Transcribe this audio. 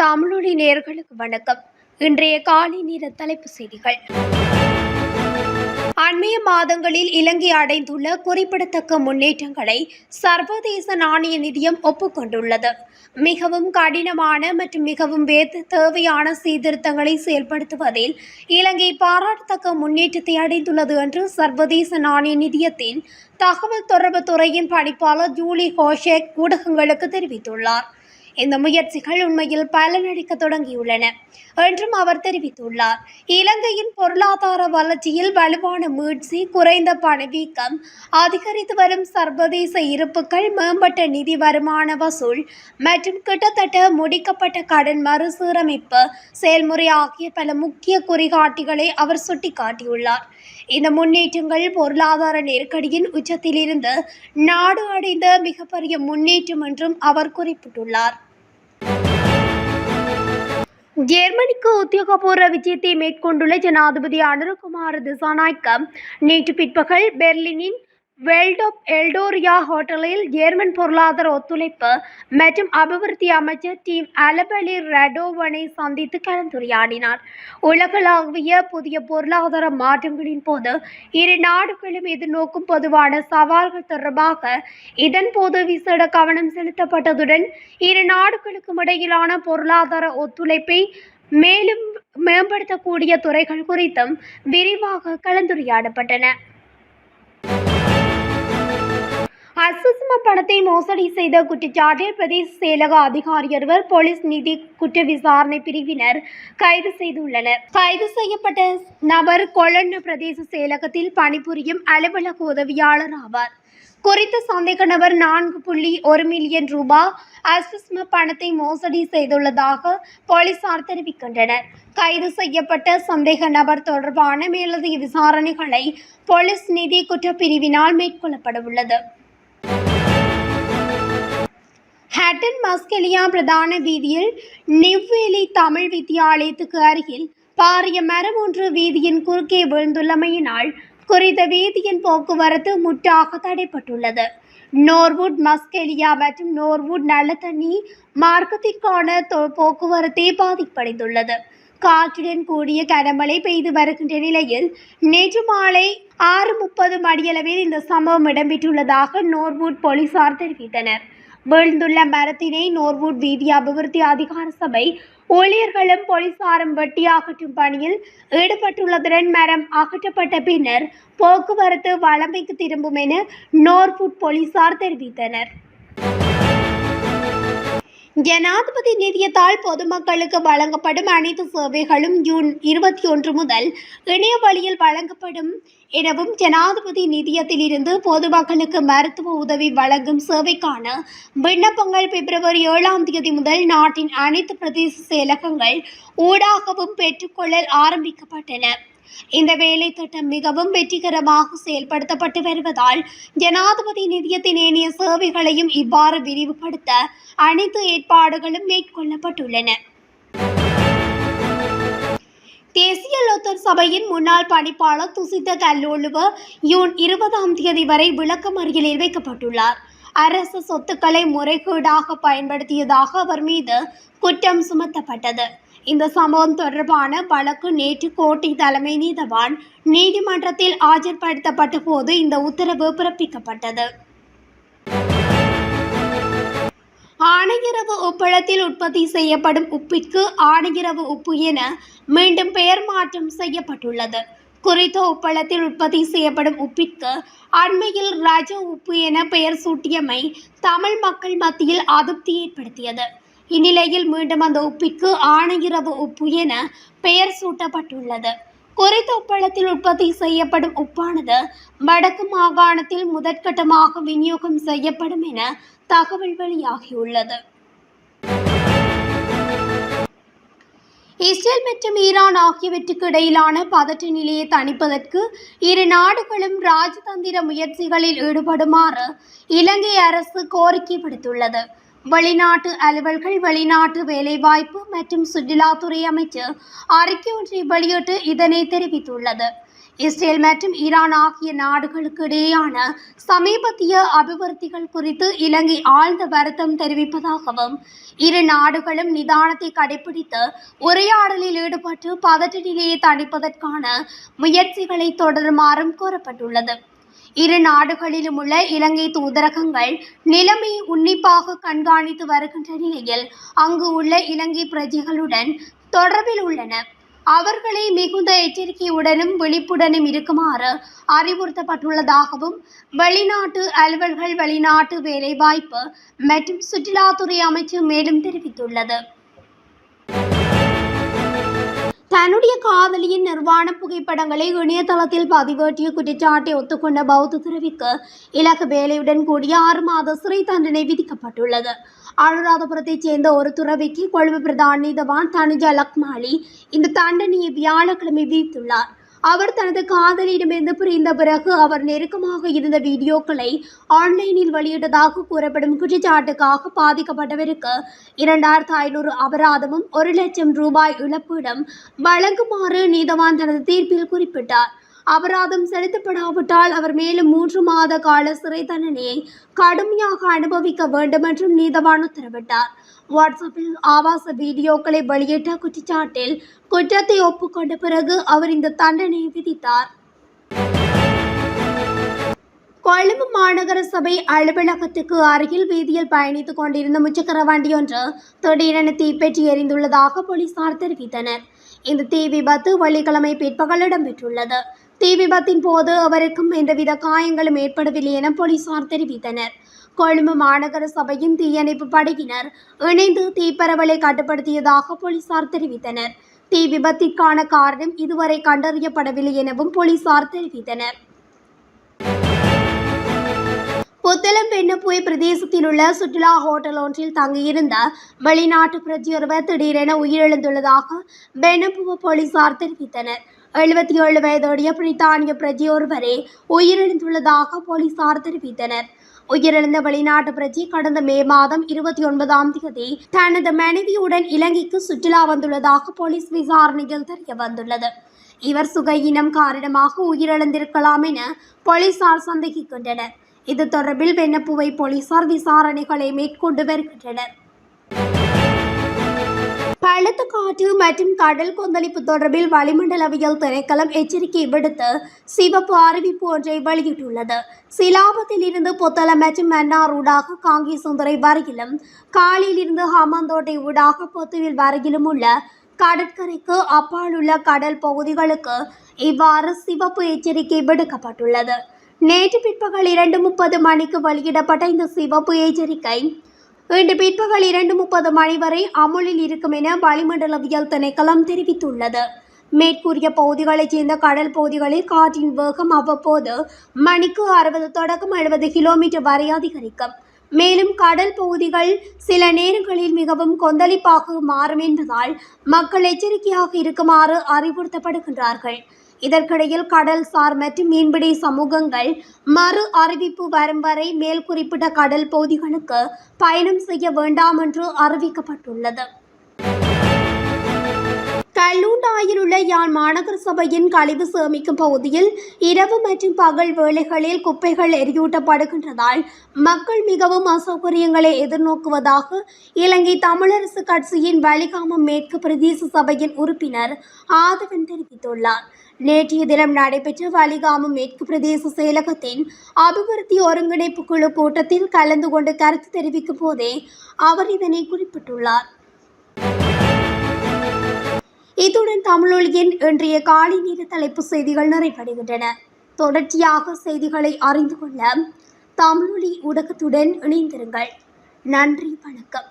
தமிழொலி நேயர்களுக்கு வணக்கம். இன்றைய காலை நேர தலைப்புச் செய்திகள். அண்மைய மாதங்களில் இலங்கை அடைந்துள்ள குறிப்பிடத்தக்க முன்னேற்றங்களை சர்வதேச நாணய நிதியம் ஒப்புக்கொண்டுள்ளது. மிகவும் கடினமான மற்றும் மிகவும் தேவையான சீர்திருத்தங்களை செயல்படுத்துவதில் இலங்கை பாராட்டத்தக்க முன்னேற்றத்தை அடைந்துள்ளது என்று சர்வதேச நாணய நிதியத்தின் தகவல் தொடர்பு துறையின் பணிப்பாளர் ஜூலி ஹோஷேக் ஊடகங்களுக்கு தெரிவித்துள்ளார். இந்த முயற்சிகள் உண்மையில் பலனளிக்க தொடங்கியுள்ளன என்றும் அவர் தெரிவித்துள்ளார். இலங்கையின் பொருளாதார வளர்ச்சியில் வலுவான மீட்சி, குறைந்த பணவீக்கம், அதிகரித்து வரும் சர்வதேச இருப்புகள், மேம்பட்ட நிதி வருமான வசூல் மற்றும் கிட்டத்தட்ட முடிக்கப்பட்ட கடன் மறுசீரமைப்பு செயல்முறை ஆகிய பல முக்கிய குறிகாட்டிகளை அவர் சுட்டிக்காட்டியுள்ளார். இந்த முன்னேற்றங்கள் பொருளாதார நெருக்கடியின் உச்சத்திலிருந்து நாடு அடைந்த மிகப்பெரிய முன்னேற்றம் என்றும் அவர் குறிப்பிட்டுள்ளார். ஜெர்மனிக்கு உத்தியோகபூர்வ விஜயத்தை மேற்கொண்டுள்ள ஜனாதிபதி அனுரகுமார திசாநாயக்க நேற்று பிற்பகல் பெர்லினின் வெல்டோப் எல்டோரியா ஹோட்டலில் ஜெர்மன் பொருளாதார ஒத்துழைப்பு மற்றும் அபிவிருத்தி அமைச்சர் டீம் அலபெலி ரடோவனை சந்தித்து கலந்துரையாடினார். உலகளாவிய புதிய பொருளாதார மாற்றங்களின் போது இரு நாடுகளும் எதிர்நோக்கும் பொதுவான சவால்கள் தொடர்பாக இதன்போது விசேட கவனம் செலுத்தப்பட்டதுடன் இரு நாடுகளுக்கும் இடையிலான பொருளாதார ஒத்துழைப்பை மேலும் மேம்படுத்தக்கூடிய துறைகள் குறித்தும் விரிவாக கலந்துரையாடப்பட்டன. அசுஸ்ம பணத்தை மோசடி செய்த குற்றச்சாட்டில் பிரதேச செயலக அதிகாரியொருவர் போலீஸ் நிதி குற்ற விசாரணை பிரிவினர் கைது செய்துள்ளனர். கைது செய்யப்பட்ட நபர் கொலன்ன பிரதேச செயலகத்தில் பணிபுரியும் அலுவலக உதவியாளர் ஆவார். குறித்த சந்தேக நபர் 4.1 மில்லியன் ரூபாய் அசுஸ்ம பணத்தை மோசடி செய்துள்ளதாக போலீசார் தெரிவிக்கின்றனர். கைது செய்யப்பட்ட சந்தேக நபர் தொடர்பான மேலதிக விசாரணைகளை போலீஸ் நிதி குற்றப்பிரிவினால் மேற்கொள்ளப்பட உள்ளது. ஹட்டன் மஸ்கெலியா பிரதான வீதியில் நிவ்வேலி தமிழ் வித்தியாலயத்துக்கு அருகில் பாரிய மரம் ஒன்று வீதியின் குறுக்கே விழுந்துள்ளமையினால் குறித்த வீதியின் போக்குவரத்து முற்றாக தடைப்பட்டுள்ளது. நோர்வுட் மஸ்கெலியா மற்றும் நோர்வுட் நல்லதண்ணி மார்க்கத்திற்கான போக்குவரத்தே பாதிப்படைந்துள்ளது. காற்றுடன் கூடிய கனமழை பெய்து வருகின்ற நிலையில் நேற்று மாலை 6:30 மணியளவில் இந்த சம்பவம் இடம்பெற்றுள்ளதாக நோர்வுட் போலீசார் தெரிவித்தனர். வீழ்ந்துள்ள மரத்தினை நோர்வுட் வீதி அபிவிருத்தி அதிகார சபை ஊழியர்களும் போலீசாரும் வெட்டி அகற்றும் பணியில் ஈடுபட்டுள்ளதுடன் மரம் அகற்றப்பட்ட பின்னர் போக்குவரத்து வழமைக்கு திரும்பும் என நோர்வுட் போலீசார் தெரிவித்தனர். ஜனாதிபதி நிதியத்தால் பொதுமக்களுக்கு வழங்கப்படும் அனைத்து சேவைகளும் ஜூன் 21 முதல் இணைய வழியில் வழங்கப்படும் எனவும் ஜனாதிபதி நிதியத்தில் இருந்து பொதுமக்களுக்கு மருத்துவ உதவி வழங்கும் சேவைக்கான விண்ணப்பங்கள் பிப்ரவரி 7 முதல் நாட்டின் அனைத்து பிரதேச செயலகங்கள் ஊடாகவும் பெற்றுக்கொள்ளல் ஆரம்பிக்கப்பட்டன. இந்த வேலை திட்டம் மிகவும் வெற்றிகரமாக செயல்படுத்தப்பட்டு வருவதால் ஜனாதிபதி நிதியத்தின் ஏனைய சேவைகளையும் இவ்வாறு விரிவுபடுத்த அனைத்து ஏற்பாடுகளும் மேற்கொள்ளப்பட்டுள்ளன. தேசிய லோத்தர் சபையின் முன்னாள் பணிப்பாளர் துசித்த கல்லோழுவ ஜூன் 20 வரை விளக்கமறியலில் வைக்கப்பட்டுள்ளார். அரசு சொத்துக்களை முறைகேடாக பயன்படுத்தியதாக அவர் மீது குற்றம் சுமத்தப்பட்டது. இந்த சம்பவம் தொடர்பான வழக்கு நேற்று கோட்டை தலைமை நீதவான் நீதிமன்றத்தில் ஆஜர்படுத்தப்பட்ட போது இந்த உத்தரவு பிறப்பிக்கப்பட்டது. ஆணையரவு உப்பளத்தில் உற்பத்தி செய்யப்படும் உப்பிற்கு ஆணையரவு உப்பு என மீண்டும் பெயர் மாற்றம் செய்யப்பட்டுள்ளது. குறித்த உப்பளத்தில் உற்பத்தி செய்யப்படும் உப்பிற்கு அண்மையில் ரஜ உப்பு என பெயர் சூட்டியமை தமிழ் மக்கள் மத்தியில் அதிருப்தி ஏற்படுத்தியது. இந்நிலையில் மீண்டும் அந்த உப்பிற்கு ஆணையரவு உப்பு என பெயர் சூட்டப்பட்டுள்ளது. குறித்த உப்பளத்தில் உற்பத்தி செய்யப்படும் உப்பானது வடக்கு மாகாணத்தில் முதற்கட்டமாக விநியோகம் செய்யப்படும் என தகவல் வெளியாகியுள்ளது. இஸ்ரேல் மற்றும் ஈரான் ஆகியவற்றுக்கு இடையிலான பதற்ற நிலையை தணிப்பதற்கு இரு நாடுகளும் ராஜதந்திர முயற்சிகளில் ஈடுபடுமாறு இலங்கை அரசு கோரிக்கை விடுத்துள்ளது. வெளிநாட்டு அலுவல்கள், வெளிநாட்டு வேலைவாய்ப்பு மற்றும் சுற்றுலாத்துறை அமைச்சர் அறிக்கை ஒன்றை வெளியிட்டு இதனை தெரிவித்துள்ளது. இஸ்ரேல் மற்றும் ஈரான் ஆகிய நாடுகளுக்கு இடையேயான சமீபத்திய அபிவிருத்திகள் குறித்து இலங்கை ஆழ்ந்த வருத்தம் தெரிவிப்பதாகவும் இரு நாடுகளும் நிதானத்தை கடைபிடித்து உரையாடலில் ஈடுபட்டு பதட்ட நிலையை தணிப்பதற்கான முயற்சிகளை தொடருமாறும் கூறப்பட்டுள்ளது. இரு நாடுகளிலும் உள்ள இலங்கை தூதரகங்கள் நிலைமையை உன்னிப்பாக கண்காணித்து வருகின்ற நிலையில் அங்கு உள்ள இலங்கை பிரஜைகளுடன் தொடர்பில் உள்ளன. அவர்களை மிகுந்த எச்சரிக்கையுடனும் விழிப்புடனும் இருக்குமாறு அறிவுறுத்தப்பட்டுள்ளதாகவும் வெளிநாட்டு அலுவல்கள் வெளிநாட்டு வேலைவாய்ப்பு மற்றும் சுற்றுலாத்துறை அமைச்சு மேலும் தெரிவித்துள்ளது. தன்னுடைய காதலியின் நிர்வாண புகைப்படங்களை இணையதளத்தில் பதிவேற்றிய குற்றச்சாட்டை ஒத்துக்கொண்ட பௌத்த துறவிக்கு இலக்கு வேலையுடன் கூடிய 6 மாத சிறை தண்டனை விதிக்கப்பட்டுள்ளது. அனுராதபுரத்தைச் சேர்ந்த ஒரு துறவிக்கு கொழும்பு பிரதான நீதவான் தனுஜா லக்மாலி இந்த தண்டனையை வியாழக்கிழமை விதித்துள்ளார். அவர் தனது காதலியிடமிருந்து பிரிந்த பிறகு அவர் நெருக்கமாக இருந்த வீடியோக்களை ஆன்லைனில் வெளியிட்டதாக கூறப்படும் குற்றச்சாட்டுக்காக பாதிக்கப்பட்டவருக்கு 2500 அபராதமும் 1 லட்சம் ரூபாய் இழப்பீடும் வழங்குமாறு நீதவான் தனது தீர்ப்பில் குறிப்பிட்டார். அபராதம் செலுத்தப்படாவிட்டால் அவர் மேலும் 3 மாத கால சிறை தண்டனையை கடுமையாக அனுபவிக்க வேண்டும் என்றும் நீதவான் உத்தரவிட்டார். வாட்ஸ்அப்பில் ஆபாச வீடியோக்களை வெளியிட்ட குற்றச்சாட்டில் குற்றத்தை ஒப்புக்கொண்ட பிறகு அவர் இந்த தண்டனையை விதித்தார். கொழும்பு மாநகர சபை அலுவலகத்துக்கு அருகில் வீதியில் பயணித்துக் கொண்டிருந்த முச்சக்கர வண்டி ஒன்று திடீரென தீப்பற்றி எரிந்துள்ளதாக போலீசார் தெரிவித்தனர். இந்த தீ விபத்து வெள்ளிக்கிழமை பிற்பகல் இடம்பெற்றுள்ளது. தீ விபத்தின் போது அவருக்கும் எந்தவித காயங்களும் ஏற்படவில்லை என போலீசார் தெரிவித்தனர். கொழும்பு மாநகர சபையின் தீயணைப்பு படையினர் இணைந்து தீப்பரவலை கட்டுப்படுத்தியதாக போலீசார் தெரிவித்தனர். தீ விபத்திற்கான காரணம் இதுவரை கண்டறியப்படவில்லை எனவும் போலீசார் தெரிவித்தனர். புத்தளம் வெண்ணப்புவை பிரதேசத்தில் உள்ள சுற்றுலா ஹோட்டல் ஒன்றில் தங்கியிருந்த வெளிநாட்டு பிரஜையொருவர் திடீரென உயிரிழந்துள்ளதாக வெண்ணப்புவ போலீசார் தெரிவித்தனர். 77 வயதுடைய பிரித்தானிய பிரஜையொருவரே உயிரிழந்துள்ளதாக போலீசார் தெரிவித்தனர். உயிரிழந்த வெளிநாட்டு பிரஜை கடந்த மே மாதம் 29ஆம் தேதி தனது மனைவியுடன் இலங்கைக்கு சுற்றுலா வந்துள்ளதாக போலீஸ் விசாரணையில் தெரிய வந்துள்ளது. இவர் சுகையினம் காரணமாக உயிரிழந்திருக்கலாம் என போலீசார் சந்தேகிக்கின்றனர். இது தொடர்பில் வெண்ணப்புவை போலீசார் விசாரணைகளை மேற்கொண்டு வருகின்றனர். பலத்த காற்று மற்றும் கடல் கொந்தளிப்பு தொடர்பில் வளிமண்டலவியல் திணைக்களம் எச்சரிக்கை விடுத்து சிவப்பு அறிவிப்பு ஒன்றை வெளியிட்டுள்ளது. சிலாபத்தில் இருந்து புத்தளம் மற்றும் மன்னார் ஊடாக காங்கேசந்துறை வரையிலும், காலியில் இருந்து ஹம்பாந்தோட்டை ஊடாக பொத்துவில் வரையிலும் உள்ள கடற்கரைக்கு அப்பால் உள்ள கடல் பகுதிகளுக்கு இவ்வாறு சிவப்பு எச்சரிக்கை விடுக்கப்பட்டுள்ளது. நேற்று பிற்பகல் 2:30 மணிக்கு வெளியிடப்பட்ட இந்த சிவப்பு எச்சரிக்கை இன்று பிற்பகல் 2:30 மணி வரை அமுலில் இருக்கும் என வளிமண்டலவியல் திணைக்களம் தெரிவித்துள்ளது. மேற்கூறிய பகுதிகளைச் சேர்ந்த கடல் பகுதிகளில் காற்றின் வேகம் அவ்வப்போது மணிக்கு 60 தொடக்கம் 70 கிலோமீட்டர் வரை அதிகரிக்கும். மேலும் கடல் பகுதிகள் சில நேரங்களில் மிகவும் கொந்தளிப்பாக மாறும் என்பதால் மக்கள் எச்சரிக்கையாக இருக்குமாறு அறிவுறுத்தப்படுகின்றார்கள். இதற்கிடையில் கடல்சார் மற்றும் மீன்பிடி சமூகங்கள் மறு அறிவிப்பு வரும் வரை மேல் குறிப்பிட்ட கடல் பகுதிகளுக்கு பயணம் செய்ய வேண்டாம் என்று அறிவிக்கப்பட்டுள்ளது. கல்லூண்டாயில் உள்ள யாழ் மாநகர சபையின் கழிவு சேமிக்கும் பகுதியில் இரவு மற்றும் பகல் வேளைகளில் குப்பைகள் எரியூட்டப்படுகின்றதால் மக்கள் மிகவும் அசௌகரியங்களை எதிர்நோக்குவதாக இலங்கை தமிழரசு கட்சியின் வலிகாமம் மேற்கு பிரதேச சபையின் உறுப்பினர் ஆதவன் தெரிவித்துள்ளார். நேற்றைய தினம் நடைபெற்ற வலிகாமம் மேற்கு பிரதேச செயலகத்தின் அபிவிருத்தி ஒருங்கிணைப்பு குழு கூட்டத்தில் கலந்து கொண்டு கருத்து தெரிவிக்கும் போதே அவர் இதனை குறிப்பிட்டுள்ளார். இத்துடன் தமிழொலியின் இன்றைய காலை நேர தலைப்பு செய்திகள் நிறைவடைகின்றன. தொடர்ச்சியாக செய்திகளை அறிந்து கொள்ள தமிழொலி ஊடகத்துடன் இணைந்திருங்கள். நன்றி, வணக்கம்.